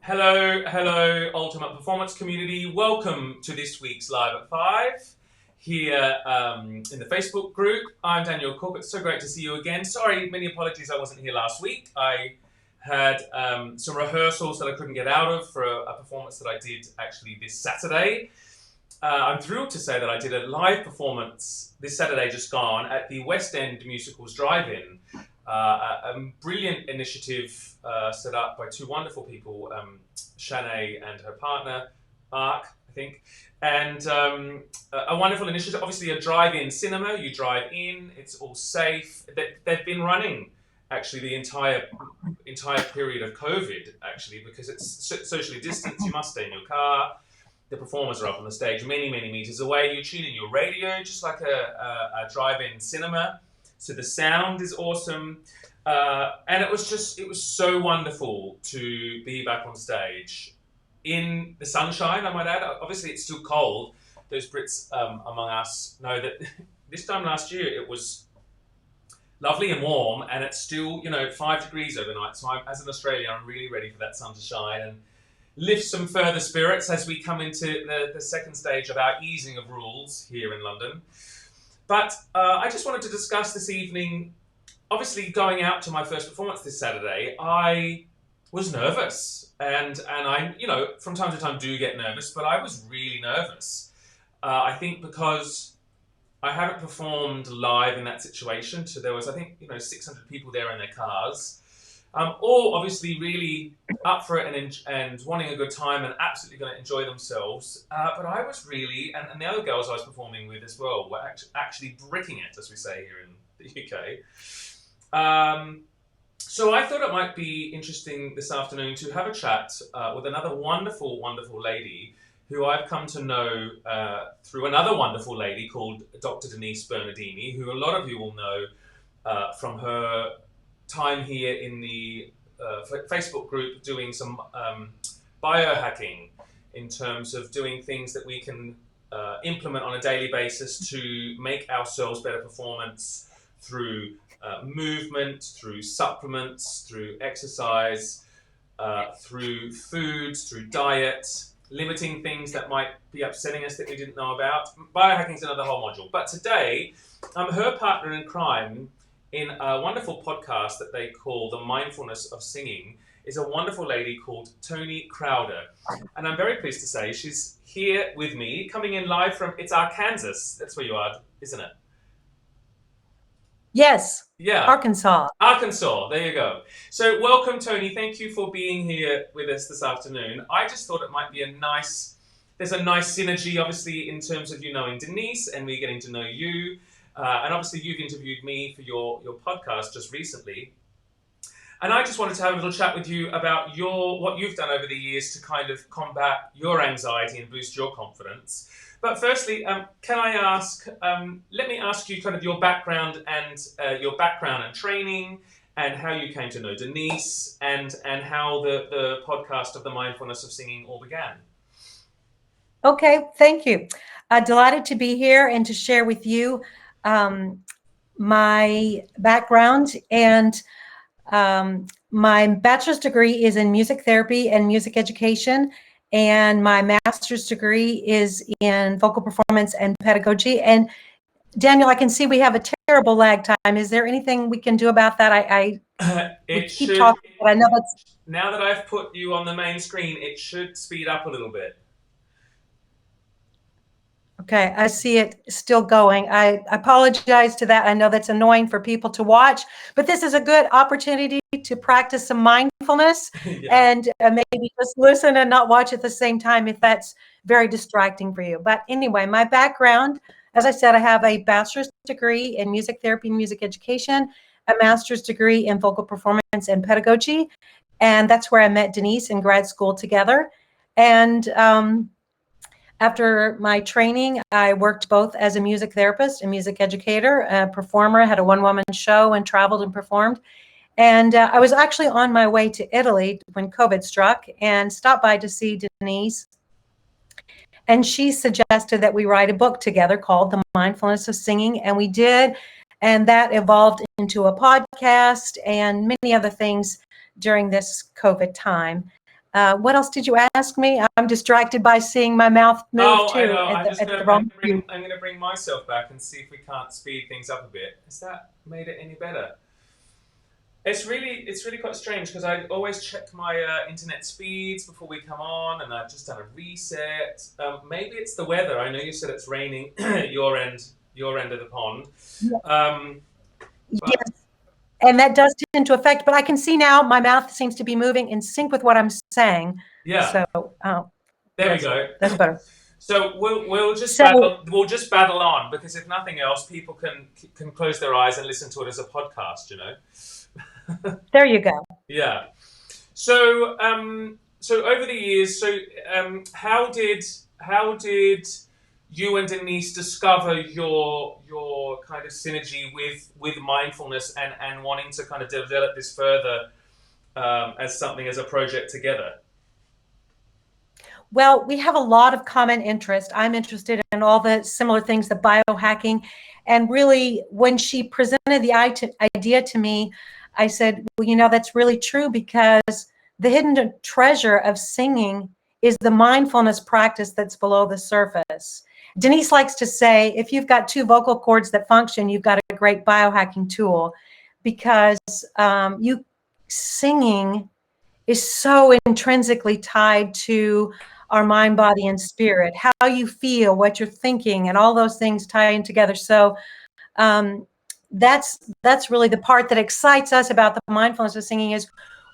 Hello, Ultimate Performance community. Welcome to this week's Live at 5 here in the Facebook group. I'm Daniel Cook. It's so great to see you again. Sorry, many apologies I wasn't here last week. I had some rehearsals that I couldn't get out of for a performance that I did actually this Saturday. I'm thrilled to say that I did a live performance this Saturday just gone at the West End Musicals Drive-In. A brilliant initiative set up by two wonderful people, Shanae and her partner, Mark, I think. And a wonderful initiative, obviously a drive-in cinema. You drive in, it's all safe. They've been running actually the entire period of COVID, actually, because it's socially distanced. You must stay in your car. The performers are up on the stage many meters away. You tune in your radio, just like a drive-in cinema. So the sound is awesome. And it was so wonderful to be back on stage in the sunshine, I might add. Obviously, it's still cold. Those Brits among us know that this time last year it was lovely and warm, and it's still, 5 degrees overnight. So as an Australian, I'm really ready for that sun to shine and lift some further spirits as we come into the second stage of our easing of rules here in London. But I just wanted to discuss this evening, obviously going out to my first performance this Saturday, I was nervous. And I, from time to time do get nervous, but I was really nervous. I think because I haven't performed live in that situation. So there was, 600 people there in their cars. All obviously really up for it and wanting a good time and absolutely going to enjoy themselves. But I was really, and the other girls I was performing with as well, were actually bricking it, as we say here in the UK. So I thought it might be interesting this afternoon to have a chat with another wonderful lady who I've come to know through another wonderful lady called Dr. Denise Bernardini, who a lot of you will know from her time here in the Facebook group doing some biohacking in terms of doing things that we can implement on a daily basis to make ourselves better performance through movement, through supplements, through exercise, through foods, through diet, limiting things that might be upsetting us that we didn't know about. Biohacking is another whole module. But today, I'm her partner in crime in a wonderful podcast that they call The Mindfulness of Singing, is a wonderful lady called Toni Crowder. And I'm very pleased to say she's here with me, coming in live from, it's Arkansas. That's where you are, isn't it? Yes. Yeah. Arkansas, there you go. So welcome, Toni. Thank you for being here with us this afternoon. I just thought it might be there's a nice synergy, obviously, in terms of you knowing Denise and me getting to know you. And obviously you've interviewed me for your podcast just recently. And I just wanted to have a little chat with you about what you've done over the years to kind of combat your anxiety and boost your confidence. But firstly, can I ask, let me ask you kind of your background and training and how you came to know Denise and how the podcast of The Mindfulness of Singing all began. Okay, thank you. Delighted to be here and to share with you my background, and my bachelor's degree is in music therapy and music education, and my master's degree is in vocal performance and pedagogy. And Daniel, I can see we have a terrible lag time. Is there anything we can do about that? I keep talking, but I know that's... Now that I've put you on the main screen, it should speed up a little bit. Okay, I see it still going. I apologize to that. I know that's annoying for people to watch, but this is a good opportunity to practice some mindfulness. Yeah. And maybe just listen and not watch at the same time if that's very distracting for you. But anyway, my background, as I said, I have a bachelor's degree in music therapy and music education, a master's degree in vocal performance and pedagogy. And that's where I met Denise in grad school together. And after my training, I worked both as a music therapist and music educator, a performer, had a one-woman show and traveled and performed. And I was actually on my way to Italy when COVID struck and stopped by to see Denise. And she suggested that we write a book together called The Mindfulness of Singing, and we did. And that evolved into a podcast and many other things during this COVID time. What else did you ask me? I'm distracted by seeing my mouth move Oh, I too know. at the wrong cue. I'm gonna bring myself back and see if we can't speed things up a bit. Has that made it any better? It's really quite strange because I always check my internet speeds before we come on, and I've just done a reset. Maybe it's the weather. I know you said it's raining your end of the pond. Um, but Yes, and that does tend to affect, but I can see now my mouth seems to be moving in sync with what I'm saying. yeah, So, there we yes, go. that's better. So So we'll just battle on, because if nothing else, people can close their eyes and listen to it as a podcast. there you go. Yeah. So over the years, how did you and Denise discover your kind of synergy with mindfulness and wanting to kind of develop this further as a project together? Well, we have a lot of common interest. I'm interested in all the similar things, the biohacking. And really, when she presented the idea to me, I said, well, that's really true, because the hidden treasure of singing is the mindfulness practice that's below the surface. Denise likes to say, if you've got two vocal cords that function, you've got a great biohacking tool, because you singing is so intrinsically tied to our mind, body, and spirit. How you feel, what you're thinking, and all those things tie in together. So um, that's really the part that excites us about the mindfulness of singing, is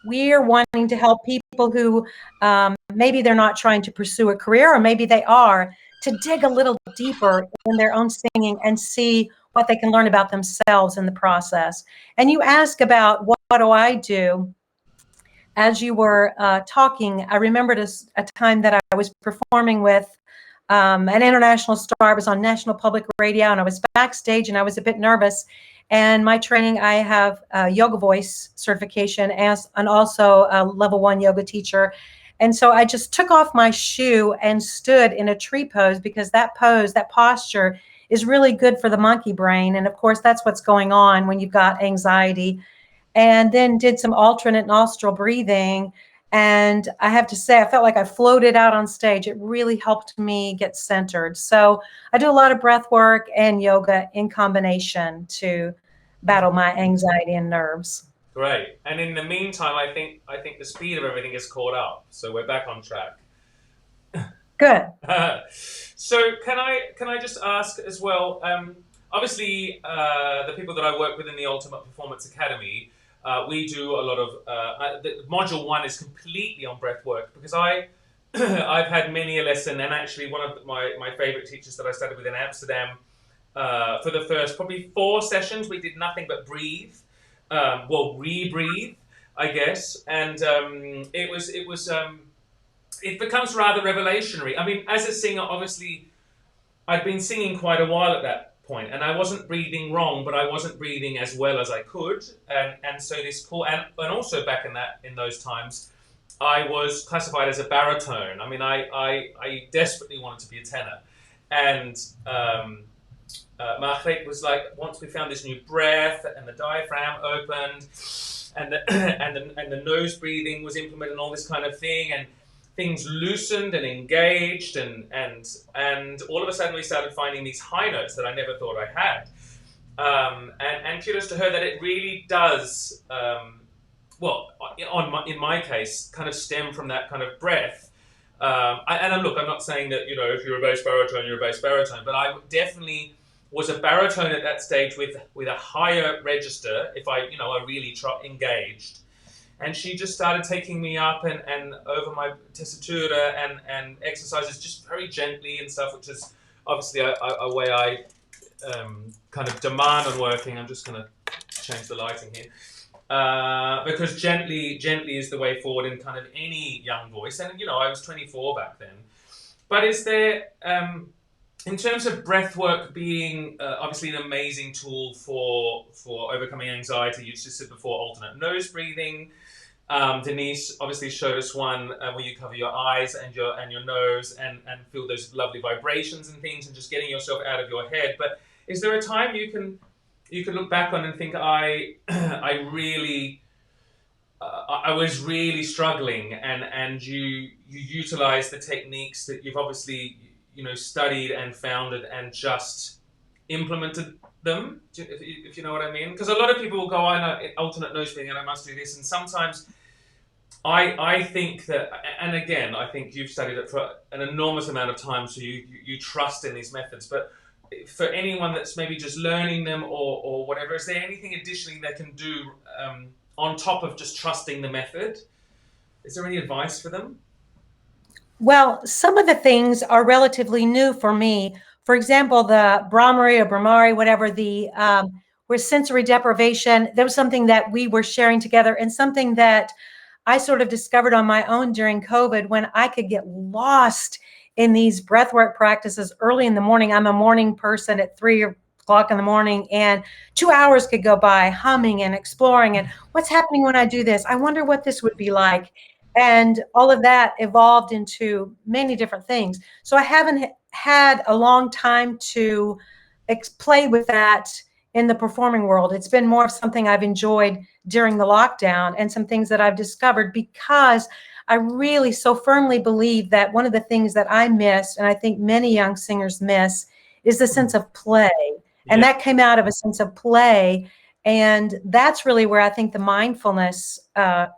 we're wanting to help people who maybe they're not trying to pursue a career, or maybe they are, to dig a little deeper in their own singing and see what they can learn about themselves in the process. And you ask about what do I do? As you were talking, I remembered a time that I was performing with an international star. I was on National Public Radio, and I was backstage, and I was a bit nervous. And my training, I have a yoga voice certification and also a level 1 yoga teacher. And so I just took off my shoe and stood in a tree pose, because that pose, that posture, is really good for the monkey brain. And of course, that's what's going on when you've got anxiety. And then did some alternate nostril breathing. And I have to say, I felt like I floated out on stage. It really helped me get centered. So I do a lot of breath work and yoga in combination to battle my anxiety and nerves. Great. And in the meantime, I think the speed of everything is caught up, so we're back on track. Good. So can I just ask as well? Obviously, the people that I work with in the Ultimate Performance Academy, we do a lot of. Module 1 is completely on breath work, because I've had many a lesson, and actually one of my favorite teachers that I studied with in Amsterdam, for the first probably 4 sessions, we did nothing but breathe. Rebreathe, I guess, and it becomes rather revelationary. I mean, as a singer, obviously, I'd been singing quite a while at that point, and I wasn't breathing wrong, but I wasn't breathing as well as I could, and so this cool, and also back in those times, I was classified as a baritone. I mean, I desperately wanted to be a tenor, and Margrethe was like, once we found this new breath and the diaphragm opened, and the nose breathing was implemented, and all this kind of thing, and things loosened and engaged, and all of a sudden we started finding these high notes that I never thought I had. And kudos to her that it really does, in my case, kind of stem from that kind of breath. Look, I'm not saying that, if you're a bass baritone, you're a bass baritone, but I definitely was a baritone at that stage with a higher register if I really engaged. And she just started taking me up and over my tessitura and exercises just very gently and stuff, which is obviously a way I kind of demand on working. I'm just going to change the lighting here. Because gently is the way forward in kind of any young voice. And, I was 24 back then. But is there, in terms of breath work being obviously an amazing tool for overcoming anxiety, you just said before alternate nose breathing. Denise obviously showed us one where you cover your eyes and your nose and feel those lovely vibrations and things, and just getting yourself out of your head. But is there a time you can look back on and think, I really I was really struggling, and you utilize the techniques that you've obviously studied and founded and just implemented them, if you know what I mean. Because a lot of people will go, I know alternate nose breathing and I must do this, and sometimes I think that, and again, I think you've studied it for an enormous amount of time, so you trust in these methods. But for anyone that's maybe just learning them or whatever, is there anything additionally they can do on top of just trusting the method? Is there any advice for them? Well, some of the things are relatively new for me. For example, the Brahmari or Brahmari, whatever, the where sensory deprivation, that was something that we were sharing together, and something that I sort of discovered on my own during COVID, when I could get lost in these breathwork practices early in the morning. I'm a morning person at 3 o'clock in the morning, and 2 hours could go by humming and exploring. And what's happening when I do this? I wonder what this would be like. And all of that evolved into many different things. So I haven't had a long time to play with that in the performing world. It's been more of something I've enjoyed during the lockdown, and some things that I've discovered, because I really so firmly believe that one of the things that I miss, and I think many young singers miss, is the sense of play. And that came out of a sense of play. And that's really where I think the mindfulness, the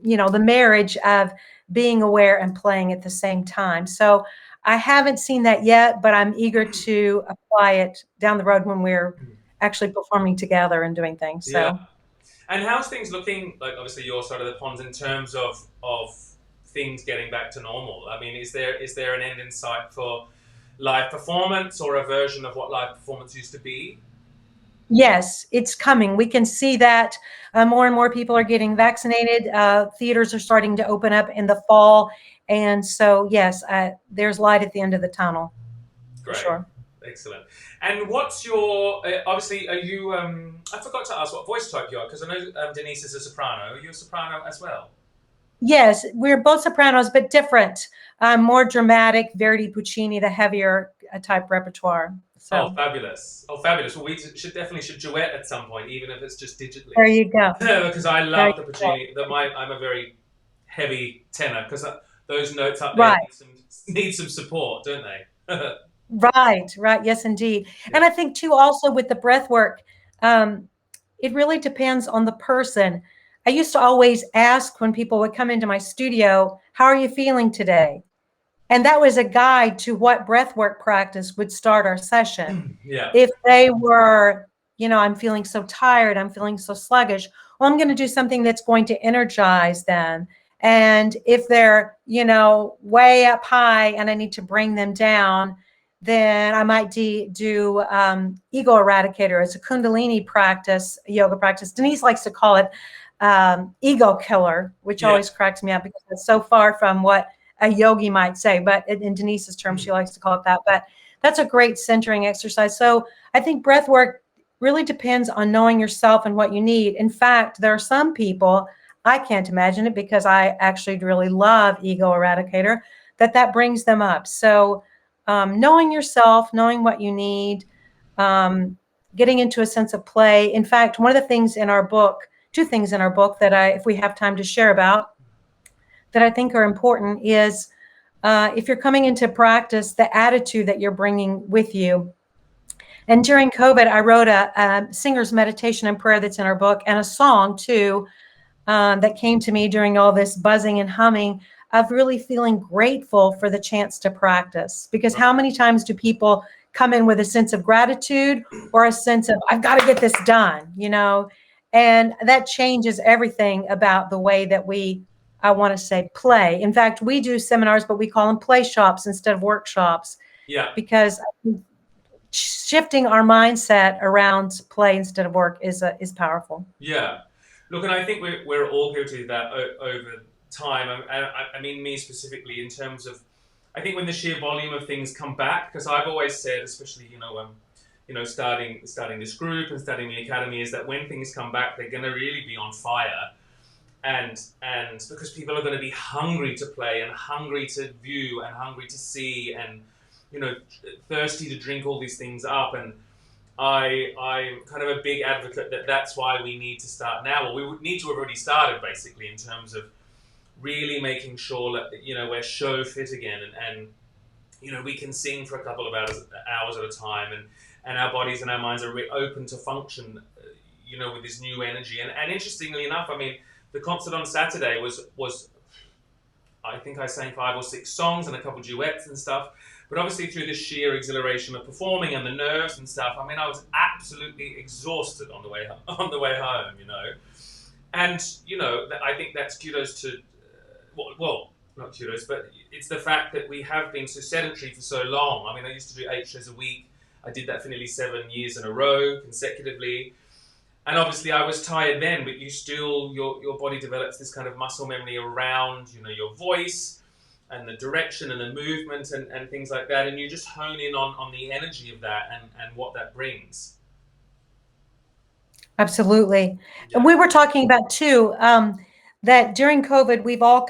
marriage of being aware and playing at the same time. So I haven't seen that yet, but I'm eager to apply it down the road when we're actually performing together and doing things. So. Yeah. And how's things looking, like obviously your side of the pond, in terms of things getting back to normal? I mean, is there an end in sight for live performance, or a version of what live performance used to be? Yes, it's coming. We can see that more and more people are getting vaccinated. Theaters are starting to open up in the fall. And so, yes, there's light at the end of the tunnel. Great. For sure. Excellent. And what's your, obviously, are you, I forgot to ask what voice type you are, because I know Denise is a soprano. Are you a soprano as well? Yes, we're both sopranos, but different. More dramatic, Verdi, Puccini, the heavier type repertoire. So. Oh, fabulous. Oh, fabulous. Well, we should duet at some point, even if it's just digitally. There you go. Because I love the Puccini. I'm a very heavy tenor, because those notes up there Right. need some support, don't they? Right. Yes, indeed. Yeah. And I think too, also with the breath work, it really depends on the person. I used to always ask when people would come into my studio, how are you feeling today? And that was a guide to what breathwork practice would start our session. Yeah. If they were, I'm feeling so tired, I'm feeling so sluggish, well, I'm going to do something that's going to energize them. And if they're, way up high and I need to bring them down, then I might do ego eradicator. It's a Kundalini practice, yoga practice. Denise likes to call it ego killer, which always cracks me up, because it's so far from what a yogi might say, but in Denise's terms, she likes to call it that. But that's a great centering exercise. So I think breath work really depends on knowing yourself and what you need. In fact, there are some people, I can't imagine it, because I actually really love ego eradicator, that brings them up. So knowing yourself, knowing what you need, getting into a sense of play. In fact, one of the things in our book, two things in our book that if we have time to share about, that I think are important is if you're coming into practice, the attitude that you're bringing with you. And during COVID, I wrote a singer's meditation and prayer that's in our book, and a song too that came to me during all this buzzing and humming of really feeling grateful for the chance to practice. Because how many times do people come in with a sense of gratitude or a sense of, I've got to get this done, and that changes everything about the way that I want to say play. In fact, we do seminars, but we call them play shops instead of workshops. Yeah. Because shifting our mindset around play instead of work is powerful. Yeah. Look, and I think we're all guilty of that over time. I mean, me specifically, in terms of, I think when the sheer volume of things come back, because I've always said, especially, starting this group and starting the academy, is that when things come back, they're going to really be on fire. And because people are going to be hungry to play and hungry to view and hungry to see and, thirsty to drink all these things up. And I'm kind of a big advocate that that's why we need to start now. Well, we would need to have already started basically in terms of really making sure that we're show fit again, and we can sing for a couple of hours at a time, and our bodies and our minds are open to function, with this new energy. And interestingly enough, I mean, the concert on Saturday was I think I sang 5 or 6 songs and a couple of duets and stuff. But obviously, through the sheer exhilaration of performing and the nerves and stuff, I mean, I was absolutely exhausted on the way home. And I think that's kudos to, well, not kudos, but it's the fact that we have been so sedentary for so long. I mean, I used to do 8 shows a week. I did that for nearly 7 years in a row, consecutively. And obviously I was tired then, but you still, your body develops this kind of muscle memory around, your voice and the direction and the movement and things like that. And you just hone in on the energy of that and what that brings. Absolutely. Yeah. And we were talking about too, that during COVID, we've all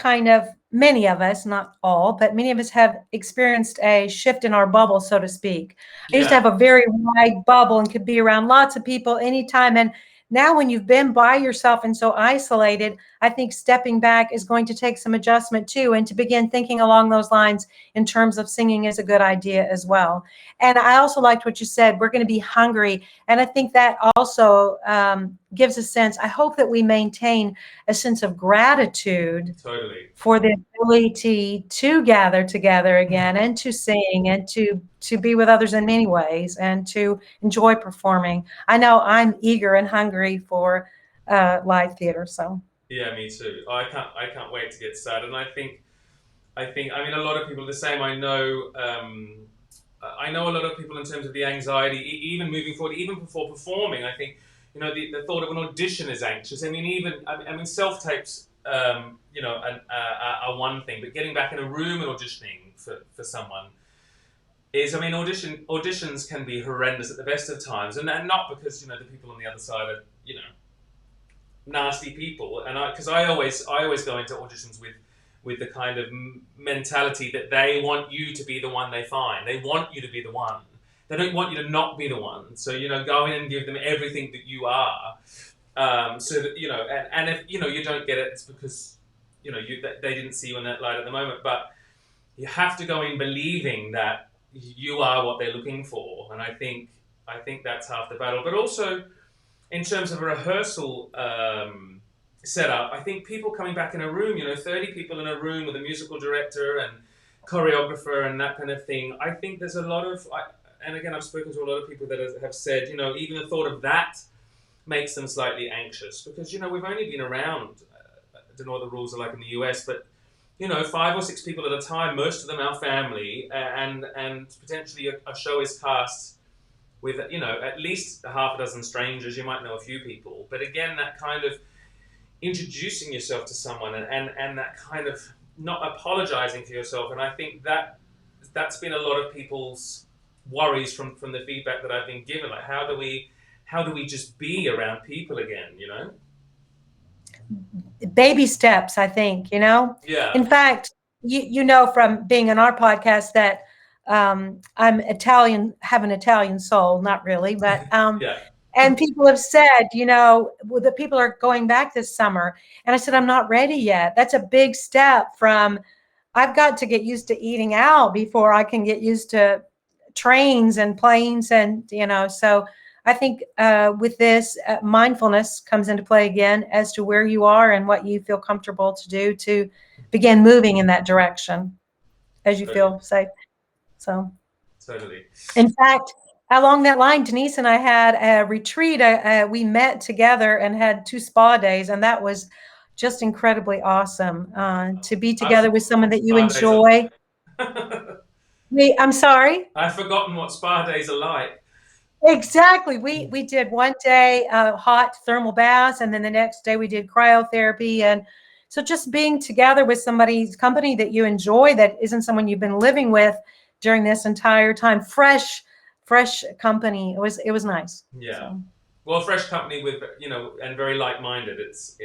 many of us, not all, but many of us have experienced a shift in our bubble, so to speak. I used to have a very wide bubble and could be around lots of people anytime. And now when you've been by yourself and so isolated, I think stepping back is going to take some adjustment too, and to begin thinking along those lines in terms of singing is a good idea as well. And I also liked what you said, we're going to be hungry. And I think that also gives a sense, I hope that we maintain a sense of gratitude for the ability to gather together again and to sing and to be with others in many ways and to enjoy performing. I know I'm eager and hungry for live theater. So yeah, me too. I can't wait to get started. And I mean, a lot of people are the same. I know a lot of people in terms of the anxiety, even moving forward, even before performing. I think the thought of an audition is anxious. I mean, self tapes, are one thing, but getting back in a room and auditioning for someone is, I mean, auditions can be horrendous at the best of times, and not because the people on the other side are nasty people, and because I always go into auditions with the kind of mentality that they want you to be the one they find. They want you to be the one. They don't want you to not be the one. So go in and give them everything that you are. So that and if you don't get it, it's because they didn't see you in that light at the moment. But you have to go in believing that you are what they're looking for, and I think that's half the battle. But also, in terms of a rehearsal setup, I think people coming back in a room, 30 people in a room with a musical director and choreographer and that kind of thing. I think there's a lot of, and again, I've spoken to a lot of people that have said, even the thought of that makes them slightly anxious because, we've only been around, I don't know what the rules are like in the US, but 5 or 6 people at a time, most of them our family, and potentially a show is cast with at least a half a dozen strangers. You might know a few people, but again, that kind of introducing yourself to someone and that kind of not apologizing for yourself, and I think that's been a lot of people's worries from the feedback that I've been given. Like, how do we just be around people again? Baby steps, I think. Yeah. In fact, from being on our podcast that I'm Italian, have an Italian soul, not really, but yeah. And people have said, the people are going back this summer. And I said, I'm not ready yet. That's a big step from, I've got to get used to eating out before I can get used to trains and planes. And, so I think with this, mindfulness comes into play again as to where you are and what you feel comfortable to do to begin moving in that direction as you feel safe. So, totally. In fact, along that line, Denise and I had a retreat. We met together and had 2 spa days, and that was just incredibly awesome to be together with someone that you enjoy. I'm sorry? I've forgotten what spa days are like. Exactly. We did one day hot thermal baths, and then the next day we did cryotherapy. And so just being together with somebody's company that you enjoy, that isn't someone you've been living with during this entire time, fresh company. It was nice. Yeah. So. Well, fresh company with, and very like-minded. It's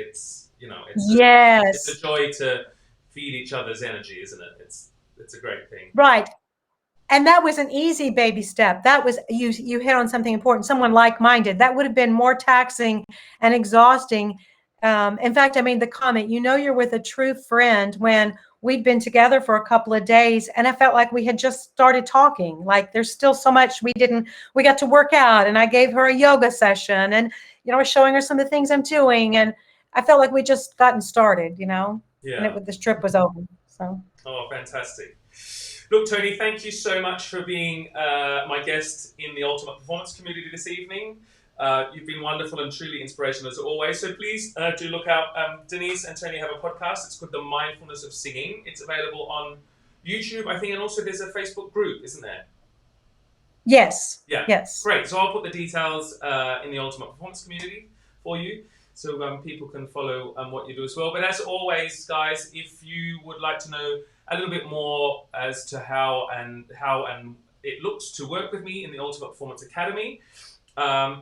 yes. It's a joy to feed each other's energy, isn't it? It's a great thing. Right. And that was an easy baby step. That was, you hit on something important, someone like-minded. That would have been more taxing and exhausting. In fact, I made the comment, you're with a true friend when we'd been together for a couple of days and I felt like we had just started talking. Like there's still so much we got to work out, and I gave her a yoga session, and, I was showing her some of the things I'm doing, and I felt like we just gotten started, and this trip was over. So. Oh, fantastic. Look, Toni, thank you so much for being my guest in the Ultimate Performance community this evening. You've been wonderful and truly inspirational as always. So please do look out. Denise and Toni have a podcast. It's called The Mindfulness of Singing. It's available on YouTube, I think, and also there's a Facebook group, isn't there? Yes. Yeah. Yes. Great. So I'll put the details in the Ultimate Performance community for you, so people can follow what you do as well. But as always, guys, if you would like to know a little bit more as to how it looks to work with me in the Ultimate Performance Academy,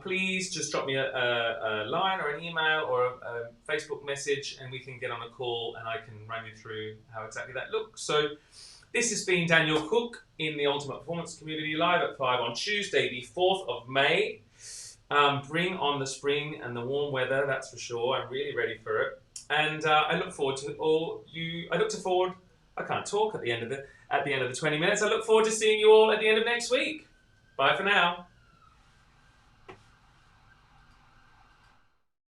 please just drop me a line or an email or a Facebook message, and we can get on a call and I can run you through how exactly that looks. So this has been Daniel Cook in the Ultimate Performance Community, live at 5 on Tuesday, the 4th of May. Bring on the spring and the warm weather, that's for sure. I'm really ready for it. And I look forward to all you. I can't talk at the end of the 20 minutes. I look forward to seeing you all at the end of next week. Bye for now.